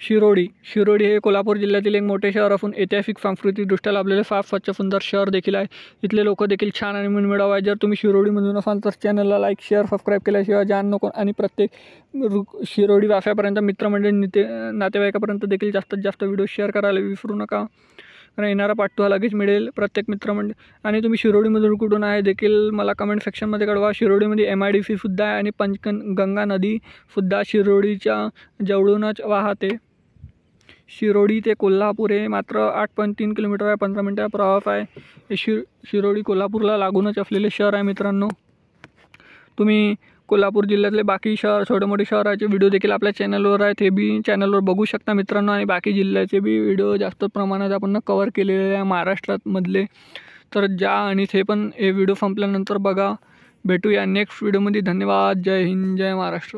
शिरोडी हे कोल्हापूर जिल्ह्यातील एक मोठे शहर असून ऐतिहासिक सांस्कृतिकदृष्ट्या लाभलेले फार स्वच्छ सुंदर शहर देखील आहे। इथले लोक देखील छान आणि मनमिळाऊ आहे। जर तुम्ही शिरोडीमधून असाल तर चॅनलला लाईक शेअर सबस्क्राईब केल्याशिवाय जाण नको आणि प्रत्येक शिरोडी वाफ्यापर्यंत मित्रमंडळी नातेवाईकापर्यंत देखील जास्तीत जास्त व्हिडिओ शेअर करायला विसरू नका, कारण येणारा पार्ट 2 लगेच मिळेल प्रत्येक मित्रमंडळी। आणि तुम्ही शिरोडीमधून कुठून आहे देखील मला कमेंट सेक्शनमध्ये कळवा। शिरोडीमध्ये MIDC सुद्धा आहे आणि पंचगंगा नदीसुद्धा शिरोडीच्या जवळूनच वाहते। शिरोडी ते कोल्हापूर हे मात्र 8.3 किलोमीटर आहे, 15 मिनिटाचा प्रवास आहे। हे शिरोडी कोल्हापूरला लागूनच असलेले शहर आहे मित्रांनो। तुम्ही कोल्हापूर जिल्ह्यातले बाकी शहर छोटे मोठे शहराचे व्हिडिओ देखील आपल्या चॅनलवर आहेत, हे बी चॅनलवर बघू शकता मित्रांनो। आणि बाकी जिल्ह्याचे बी व्हिडिओ जास्त प्रमाणात आपण कव्हर केलेले आहे महाराष्ट्रामधले, तर जा आणि ते पण हे व्हिडिओ संपल्यानंतर बघा। भेटूया नेक्स्ट व्हिडिओमध्ये। धन्यवाद। जय हिंद, जय महाराष्ट्र।